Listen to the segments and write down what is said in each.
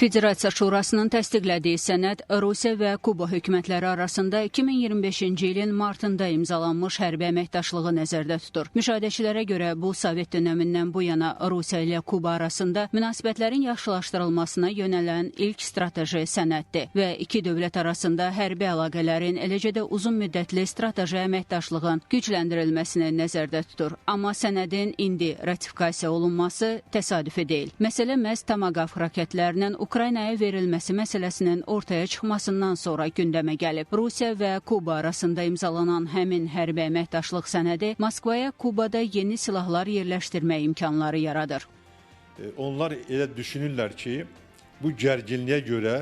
Federasiya Şurasının təsdiqlədiyi sənəd Rusiya və Kuba hökumətləri arasında 2025-ci ilin martında imzalanmış hərbi əməkdaşlığı nəzərdə tutur. Müşahidəçilərə görə bu Sovet dönəmindən bu yana Rusiya ilə Kuba arasında münasibətlərin yaxşılaşdırılmasına yönələn ilk strateji sənəddir və iki dövlət arasında hərbi əlaqələrin, eləcə də uzun müddətli strateji əməkdaşlığın gücləndirilməsini nəzərdə tutur. Amma sənədin indi ratifikasiya olunması təsadüfi deyil. Məsələ məhz Tomahawk raketlərinin Ukraynaya verilməsi məsələsinin ortaya çıxmasından sonra gündəmə gəlib. Rusiya və Kuba arasında imzalanan həmin hərbi əməkdaşlıq sənədi Moskvaya Kubada yeni silahlar yerləşdirmə imkanları yaradır. Onlar elə düşünürlər ki, bu gərginliyə görə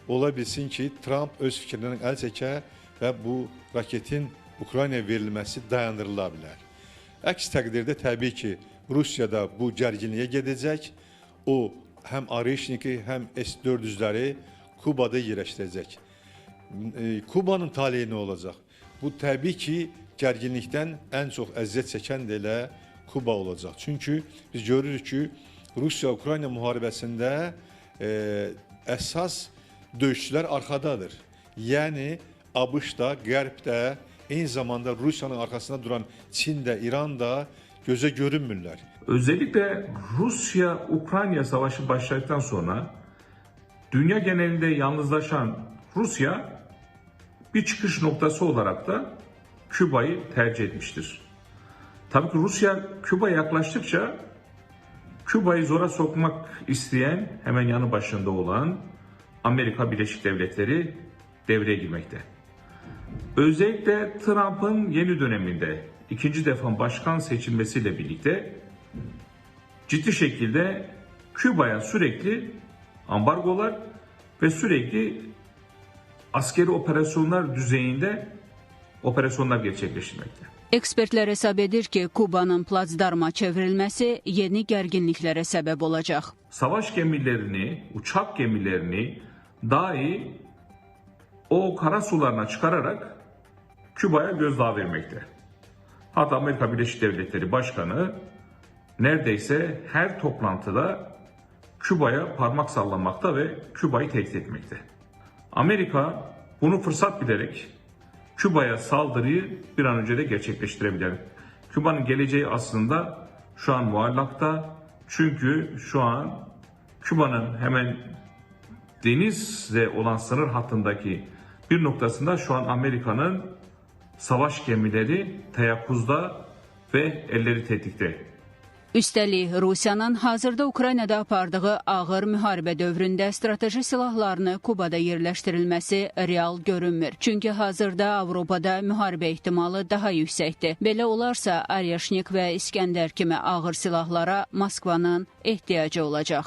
ola bilsin ki, Trump öz fikrindən əl çəkə və bu raketin Ukraynaya verilməsi dayandırıla bilər. Əks təqdirdə təbii ki, Rusiyada bu gərginliyə gedəcək, o həm Oreshniki, həm S-400'ləri Kubada yerləşdirəcək. Kubanın taleyi nə olacaq? Bu təbii ki, gərginlikdən ən çox əziyyət çəkən də elə Kuba olacaq. Çünki biz görürük ki, Rusiya-Ukrayna müharibəsində əsas döyüşçülər arxadadır. Yəni, ABŞ da, Qərb də, eyni zamanda Rusiyanın arkasında duran Çin də, İran da göze görünmürlər. Özellikle Rusya-Ukrayna savaşı başladıktan sonra dünya genelinde yalnızlaşan Rusya bir çıkış noktası olarak da Küba'yı tercih etmiştir. Tabii ki Rusya Küba'ya yaklaştıkça Küba'yı zora sokmak isteyen hemen yanı başında olan Amerika Birleşik Devletleri devreye girmekte. Özellikle Trump'ın yeni döneminde ikinci defa başkan seçilmesiyle birlikte ciddi şekilde Küba'ya sürekli ambargolar ve sürekli askeri operasyonlar düzeyinde operasyonlar gerçekleştirmekte. Ekspertlər hesab edir ki, Kubanın platsdarma çevrilməsi yeni gərginliklərə səbəb olacaq. Savaş gemilerini, uçak gemilerini dahi o kara sularına çıkararak Küba'ya gözdağı vermekte. Hatta Amerika Birleşik Devletleri Başkanı neredeyse her toplantıda Küba'ya parmak sallamakta ve Küba'yı tehdit etmekte. Amerika bunu fırsat bilerek Küba'ya saldırıyı bir an önce de gerçekleştirebilir. Küba'nın geleceği aslında şu an muallakta. Çünkü şu an Küba'nın hemen denizle olan sınır hattındaki bir noktasında şu an Amerika'nın savaş gemileri teyakkuzda ve elleri tetikte. Üstəlik, Rusiyanın hazırda Ukraynada apardığı ağır müharibə dövründə strateji silahlarını Kubada yerləşdirilməsi real görünmür. Çünki hazırda Avropada müharibə ehtimalı daha yüksəkdir. Belə olarsa, Oryashnik və İskəndər kimi ağır silahlara Moskvanın ehtiyacı olacaq.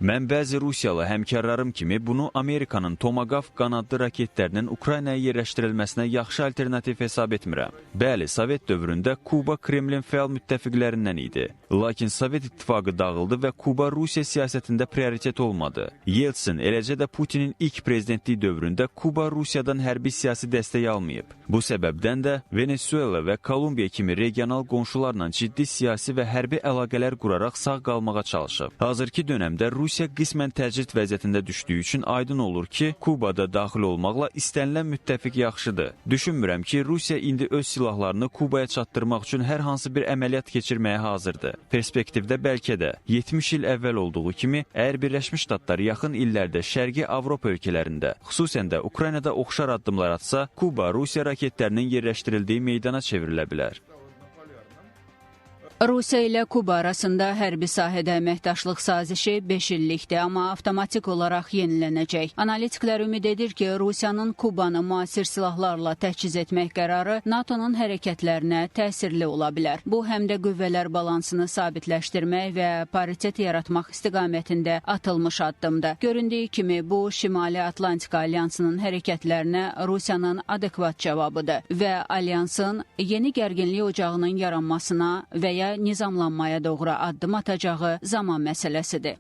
Mən bəzi Rusiyalı həmkarlarım kimi bunu Amerikanın Tomahawk qanadlı raketlərinin Ukraynaya yerləşdirilməsinə yaxşı alternativ hesab etmirəm. Bəli, Sovet dövründə Kuba Kremlin fəal müttəfiqlərindən idi. Lakin Sovet İttifaqı dağıldı və Kuba Rusiya siyasətində prioritet olmadı. Yeltsin, eləcə də Putinin ilk prezidentliyi dövründə Kuba Rusiyadan hərbi siyasi dəstək almayıb. Bu səbəbdən də Venezuela və Kolumbiya kimi regional qonşularla ciddi siyasi və hərbi əlaqələr quraraq sağ qalmağa çalışıb. Hazırki dönəmdə Rusiya qismən təcrid vəziyyətində düşdüyü üçün aydın olur ki, Kubada daxil olmaqla istənilən müttəfiq yaxşıdır. Düşünmürəm ki, Rusiya indi öz silahlarını Kubaya çatdırmaq üçün hər hansı bir əməliyyat keçirməyə hazırdır. Perspektivdə bəlkə də 70 il əvvəl olduğu kimi, əgər Birləşmiş Ştatlar yaxın illərdə Şərqi Avropa ölkələrində, xüsusən də Ukraynada oxşar addımlar atsa, Kuba Rusiya raketlərinin yerləşdirildiyi meydana çevrilə bilər. Rusiya ilə Kuba arasında hərbi sahədə əməkdaşlıq sazişi 5 illikdir, amma avtomatik olaraq yenilənəcək. Analitiklər ümid edir ki, Rusiyanın Kubanı müasir silahlarla təchiz etmək qərarı NATO-nun hərəkətlərinə təsirli ola bilər. Bu, həm də qüvvələr balansını sabitləşdirmək və paritet yaratmaq istiqamətində atılmış addımdır. Göründüyü kimi, bu, Şimali Atlantika Alyansının hərəkətlərinə Rusiyanın adekvat cavabıdır və Alyansın yeni gərginlik ocağının yaranmasına və ya nizamlanmaya doğru addım atacağı zaman məsələsidir.